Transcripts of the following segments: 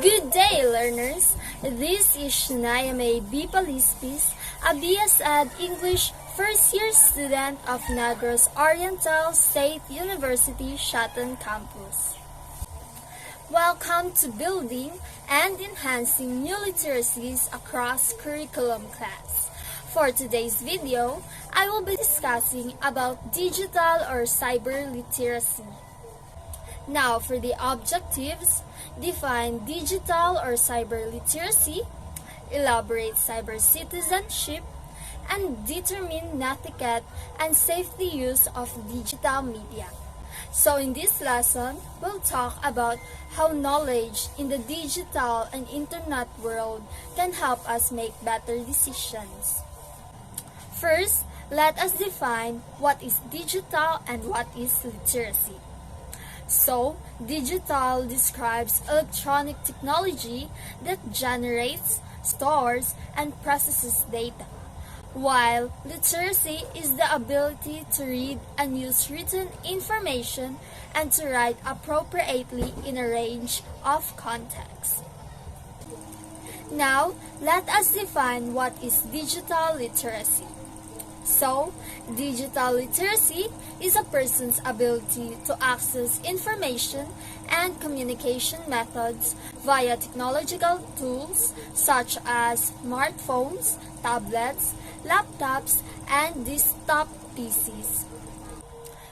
Good day, learners! This is Shania May B. Palispis, a BS.Ed English first-year student of Negros Oriental State University, Shaton Campus. Welcome to Building and Enhancing New Literacies across Curriculum class. For today's video, I will be discussing about digital or cyber literacy. Now for the objectives, define digital or cyber literacy, elaborate cyber citizenship, and determine netiquette and safety use of digital media. So in this lesson, we'll talk about how knowledge in the digital and internet world can help us make better decisions. First, let us define what is digital and what is literacy. So, digital describes electronic technology that generates, stores, and processes data, while literacy is the ability to read and use written information and to write appropriately in a range of contexts. Now, let us define what is digital literacy. So, digital literacy is a person's ability to access information and communication methods via technological tools such as smartphones, tablets, laptops, and desktop PCs.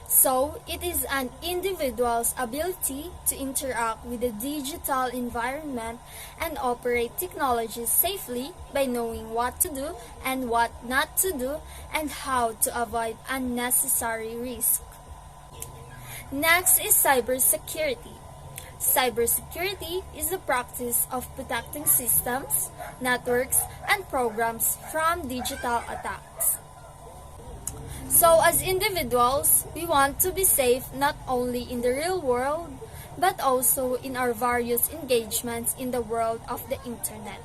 So, it is an individual's ability to interact with the digital environment and operate technology safely by knowing what to do and what not to do and how to avoid unnecessary risk. Next is cybersecurity. Cybersecurity is the practice of protecting systems, networks, and programs from digital attacks. So as individuals, we want to be safe not only in the real world, but also in our various engagements in the world of the internet.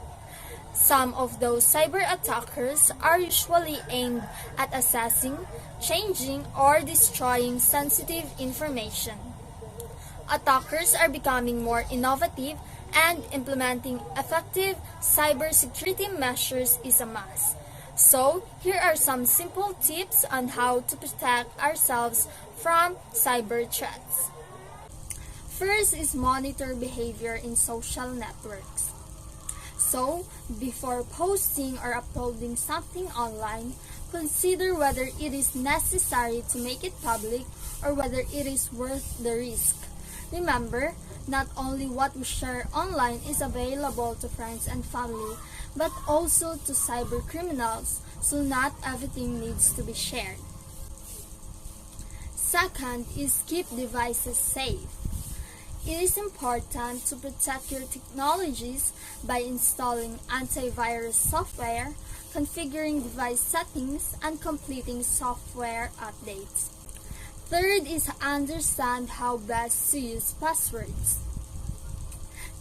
Some of those cyber attackers are usually aimed at accessing, changing, or destroying sensitive information. Attackers are becoming more innovative and implementing effective cybersecurity measures is a must. So, here are some simple tips on how to protect ourselves from cyber threats. First is monitor behavior in social networks. So, before posting or uploading something online, consider whether it is necessary to make it public or whether it is worth the risk. Remember, not only what we share online is available to friends and family, but also to cyber criminals, so not everything needs to be shared. Second is keep devices safe. It is important to protect your technologies by installing antivirus software, configuring device settings, and completing software updates. Third is understand how best to use passwords.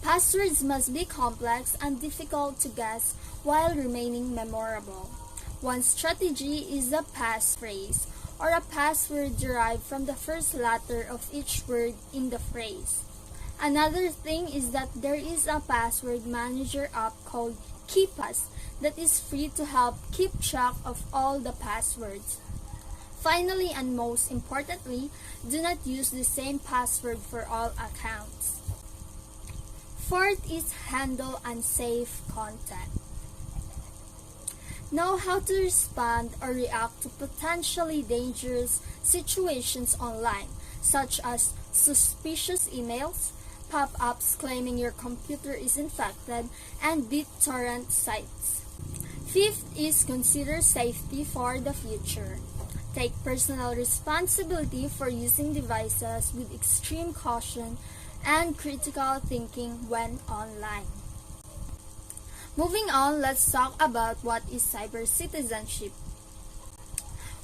Passwords must be complex and difficult to guess while remaining memorable. One strategy is a passphrase, or a password derived from the first letter of each word in the phrase. Another thing is that there is a password manager app called KeePass that is free to help keep track of all the passwords. Finally, and most importantly, do not use the same password for all accounts. Fourth is handle unsafe content. Know how to respond or react to potentially dangerous situations online, such as suspicious emails, pop-ups claiming your computer is infected, and BitTorrent sites. Fifth is consider safety for the future. Take personal responsibility for using devices with extreme caution and critical thinking when online. Moving on, let's talk about what is cyber citizenship.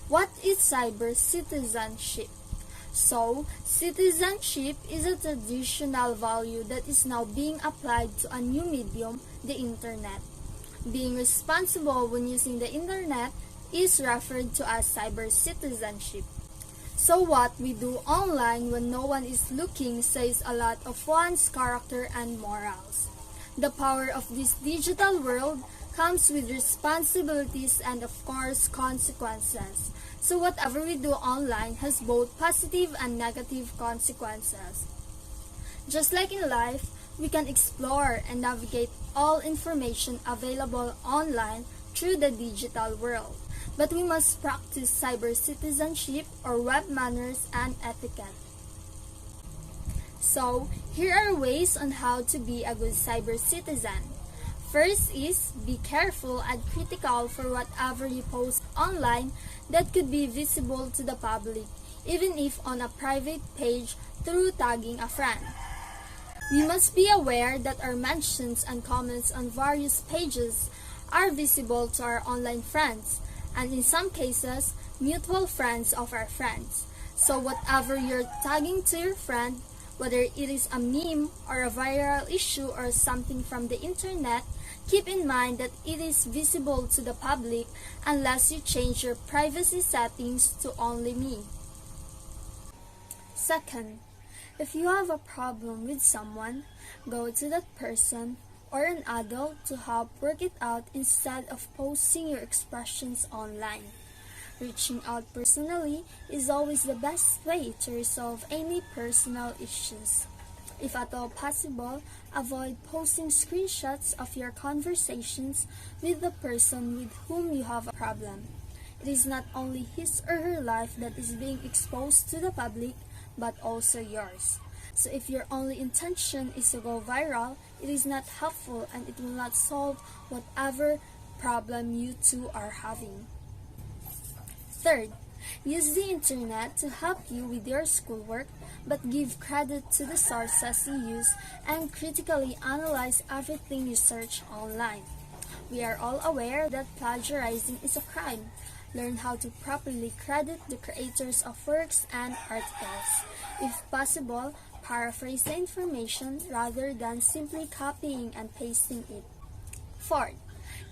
What is cyber citizenship? So, citizenship is a traditional value that is now being applied to a new medium, the internet. Being responsible when using the internet is referred to as cyber citizenship. So what we do online when no one is looking says a lot of one's character and morals. The power of this digital world comes with responsibilities and of course consequences. So whatever we do online has both positive and negative consequences. Just like in life, we can explore and navigate all information available online through the digital world. But we must practice cyber citizenship or web manners and etiquette. So, here are ways on how to be a good cyber citizen. First is, be careful and critical for whatever you post online that could be visible to the public, even if on a private page through tagging a friend. We must be aware that our mentions and comments on various pages are visible to our online friends, and in some cases, mutual friends of our friends. So whatever you're tagging to your friend, whether it is a meme or a viral issue or something from the internet, keep in mind that it is visible to the public unless you change your privacy settings to only me. Second, if you have a problem with someone, go to that person or an adult to help work it out instead of posting your expressions online. Reaching out personally is always the best way to resolve any personal issues. If at all possible, avoid posting screenshots of your conversations with the person with whom you have a problem. It is not only his or her life that is being exposed to the public, but also yours. So if your only intention is to go viral, it is not helpful and it will not solve whatever problem you two are having. Third, use the internet to help you with your schoolwork, but give credit to the sources you use and critically analyze everything you search online. We are all aware that plagiarizing is a crime. Learn how to properly credit the creators of works and articles. If possible, paraphrase the information rather than simply copying and pasting it. Fourth,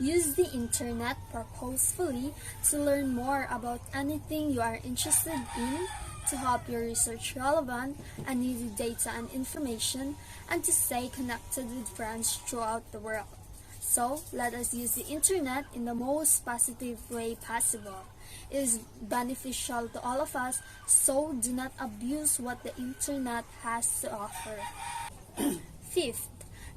use the internet purposefully to learn more about anything you are interested in, to help your research relevant and needed data and information, and to stay connected with friends throughout the world. So, let us use the internet in the most positive way possible. It is beneficial to all of us, so do not abuse what the internet has to offer. Fifth,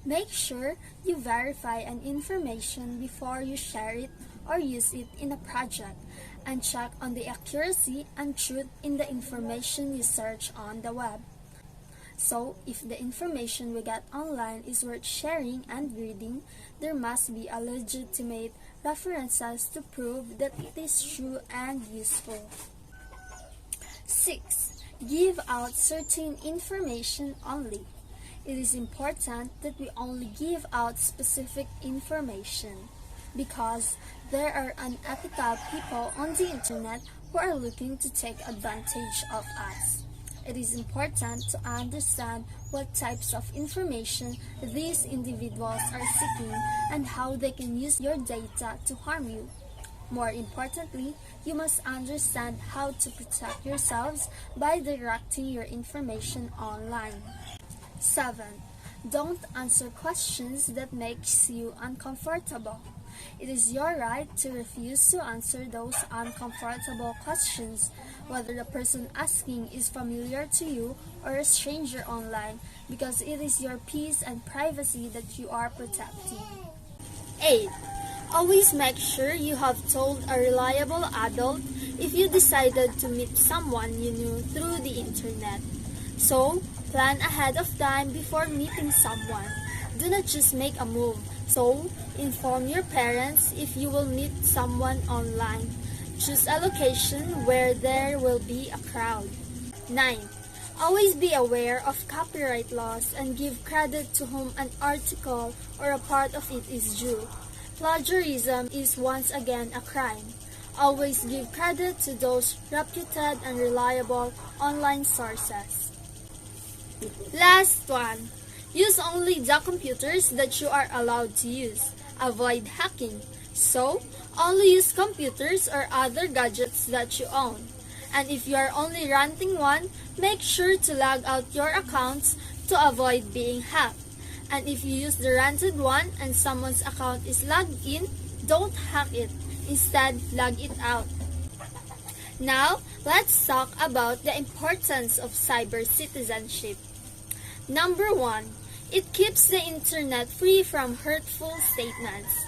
make sure you verify an information before you share it or use it in a project, and check on the accuracy and truth in the information you search on the web. So, if the information we get online is worth sharing and reading, there must be a legitimate references to prove that it is true and useful. 6. Give out certain information only. It is important that we only give out specific information, because there are unethical people on the internet who are looking to take advantage of us. It is important to understand what types of information these individuals are seeking and how they can use your data to harm you. More importantly, you must understand how to protect yourselves by directing your information online. 7. Don't answer questions that makes you uncomfortable. It is your right to refuse to answer those uncomfortable questions, whether the person asking is familiar to you or a stranger online, because it is your peace and privacy that you are protecting. 8. Always make sure you have told a reliable adult if you decided to meet someone you knew through the internet. So, plan ahead of time before meeting someone. Do not just make a move. So, inform your parents if you will meet someone online. Choose a location where there will be a crowd. 9. Always be aware of copyright laws and give credit to whom an article or a part of it is due. Plagiarism is once again a crime. Always give credit to those reputed and reliable online sources. Last one. Use only the computers that you are allowed to use. Avoid hacking. So, only use computers or other gadgets that you own. And if you are only renting one, make sure to log out your accounts to avoid being hacked. And if you use the rented one and someone's account is logged in, don't hack it. Instead, log it out. Now, let's talk about the importance of cyber citizenship. Number 1, it keeps the internet free from hurtful statements.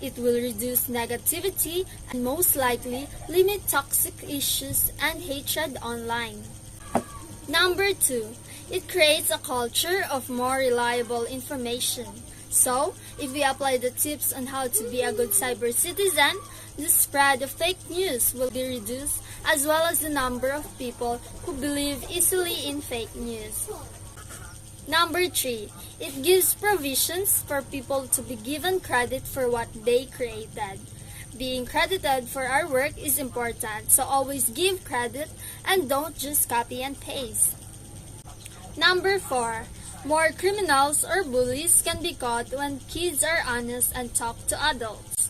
It will reduce negativity and most likely limit toxic issues and hatred online. Number 2, it creates a culture of more reliable information. So, if we apply the tips on how to be a good cyber citizen, the spread of fake news will be reduced as well as the number of people who believe easily in fake news. Number 3, it gives provisions for people to be given credit for what they created. Being credited for our work is important, so always give credit and don't just copy and paste. Number 4, more criminals or bullies can be caught when kids are honest and talk to adults.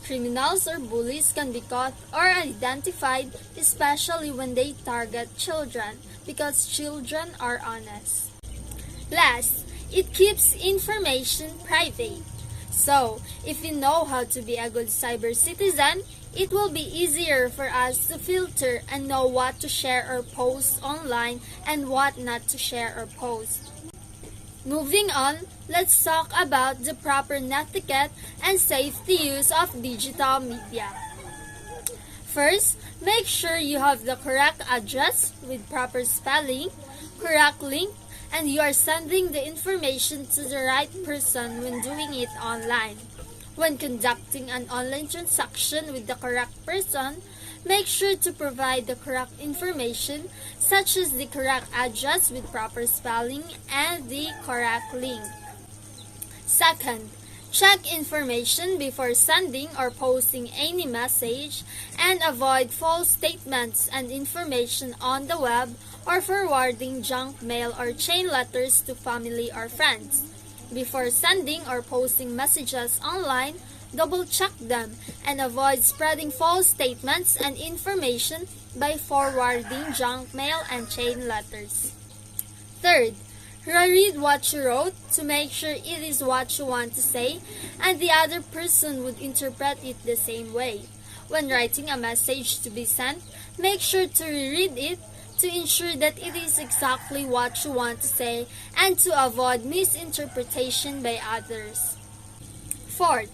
Criminals or bullies can be caught or identified especially when they target children because children are honest. Last, it keeps information private. So, if we know how to be a good cyber citizen, it will be easier for us to filter and know what to share or post online and what not to share or post. Moving on, let's talk about the proper netiquette and safety use of digital media. First, make sure you have the correct address with proper spelling, correct link, and you are sending the information to the right person when doing it online. When conducting an online transaction with the correct person, make sure to provide the correct information such as the correct address with proper spelling and the correct link. Second, check information before sending or posting any message and avoid false statements and information on the web or forwarding junk mail or chain letters to family or friends. Before sending or posting messages online, double-check them and avoid spreading false statements and information by forwarding junk mail and chain letters. Third, reread what you wrote to make sure it is what you want to say and the other person would interpret it the same way. When writing a message to be sent, make sure to reread it to ensure that it is exactly what you want to say and to avoid misinterpretation by others. Fourth,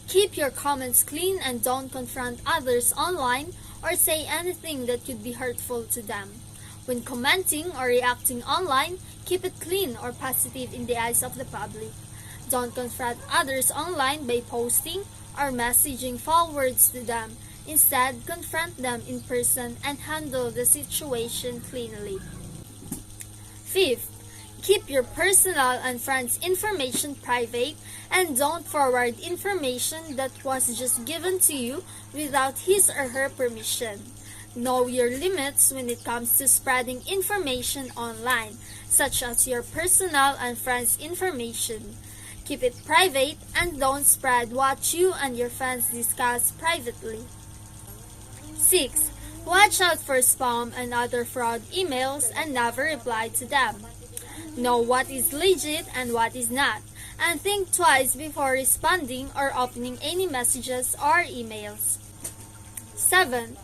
keep your comments clean and don't confront others online or say anything that could be hurtful to them. When commenting or reacting online, keep it clean or positive in the eyes of the public. Don't confront others online by posting or messaging foul words to them. Instead, confront them in person and handle the situation cleanly. Fifth, keep your personal and friends' information private and don't forward information that was just given to you without his or her permission. Know your limits when it comes to spreading information online, such as your personal and friends' information. Keep it private and don't spread what you and your friends discuss privately. 6. Watch out for spam and other fraud emails and never reply to them. Know what is legit and what is not, and think twice before responding or opening any messages or emails. 7.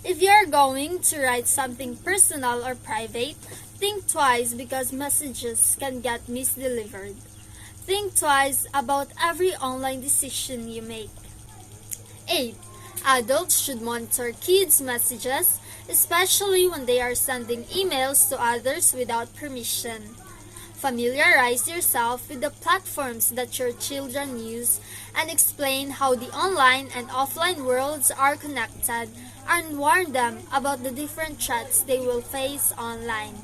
If you are going to write something personal or private, think twice because messages can get misdelivered. Think twice about every online decision you make. 8. Adults should monitor kids' messages, especially when they are sending emails to others without permission. Familiarize yourself with the platforms that your children use and explain how the online and offline worlds are connected and warn them about the different threats they will face online.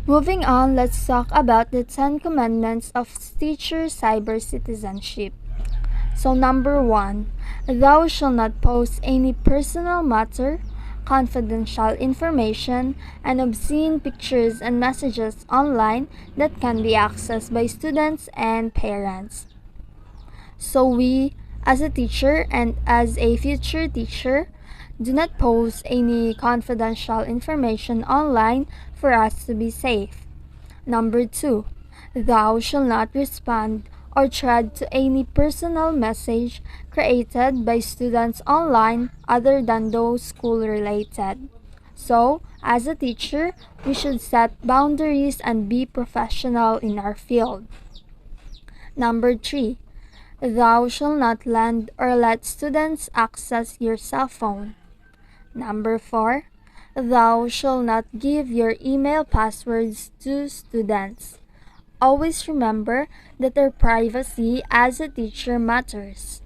Moving on, let's talk about the 10 commandments of teacher cyber citizenship. So number 1, thou shalt not post any personal matter, confidential information, and obscene pictures and messages online that can be accessed by students and parents. So we, as a teacher and as a future teacher, do not post any confidential information online for us to be safe. Number 2, Thou shalt not respond or thread to any personal message created by students online other than those school-related. So, as a teacher, we should set boundaries and be professional in our field. Number 3. Thou shalt not lend or let students access your cell phone. Number 4. Thou shalt not give your email passwords to students. Always remember that their privacy as a teacher matters.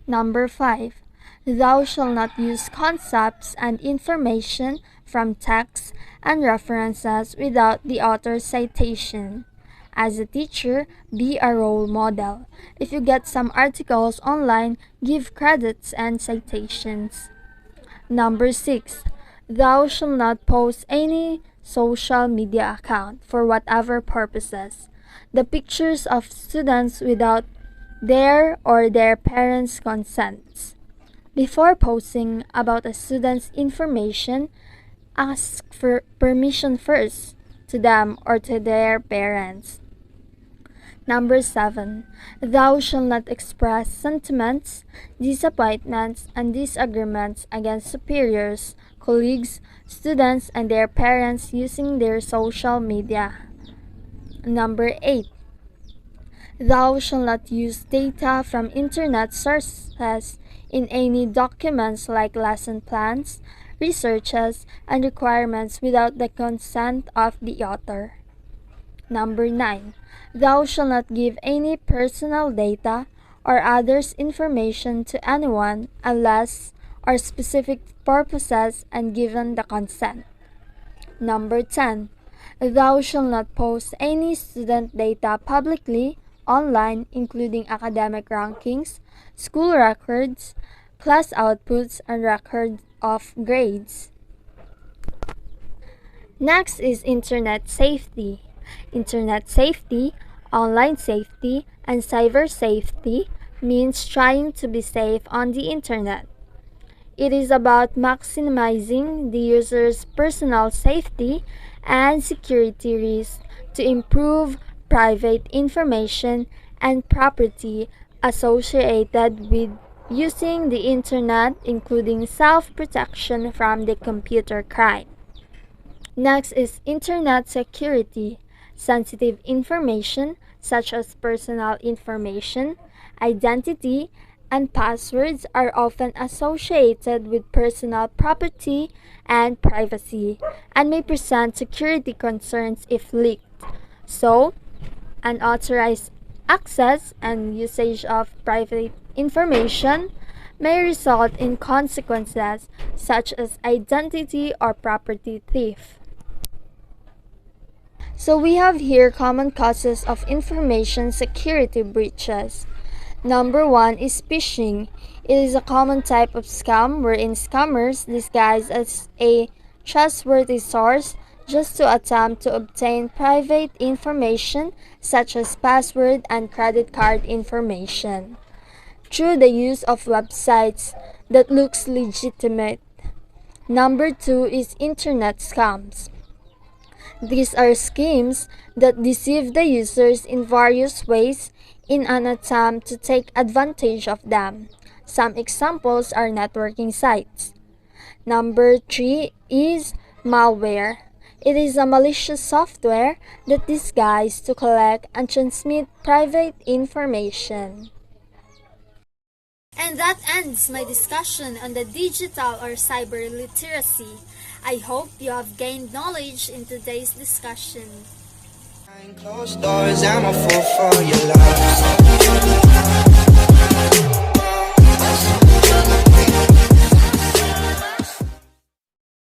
Number 5. Thou shalt not use concepts and information from texts and references without the author's citation. As a teacher, be a role model. If you get some articles online, give credits and citations. Number 6. Thou shalt not post any social media account for whatever purposes. The pictures of students without their or their parents' consent. Before posting about a student's information, ask for permission first to them or to their parents. Number 7. Thou shalt not express sentiments, disappointments, and disagreements against superiors, colleagues, students, and their parents using their social media. Number 8. Thou shalt not use data from internet sources in any documents like lesson plans, researches, and requirements without the consent of the author. Number 9. Thou shalt not give any personal data or others' information to anyone unless for specific purposes and given the consent. Number 10. Thou shalt not post any student data publicly online, including academic rankings, school records, class outputs, and records of grades. Next is internet safety. Internet safety, online safety, and cyber safety means trying to be safe on the internet. It is about maximizing the user's personal safety and security risks to improve private information and property associated with using the internet, including self-protection from the computer crime. Next is internet security. Sensitive information such as personal information, identity, and passwords are often associated with personal property and privacy and may present security concerns if leaked. So, unauthorized access and usage of private information may result in consequences such as identity or property theft. So we have here common causes of information security breaches. Number 1 is phishing. It is a common type of scam wherein scammers disguise as a trustworthy source just to attempt to obtain private information such as password and credit card information through the use of websites that looks legitimate. Number 2 is internet scams. These are schemes that deceive the users in various ways in an attempt to take advantage of them. Some examples are networking sites. Number 3 is malware. It is a malicious software that disguises to collect and transmit private information. And that ends my discussion on the digital or cyber literacy. I hope you have gained knowledge in today's discussion. Behind closed doors, I'm a fool for your love.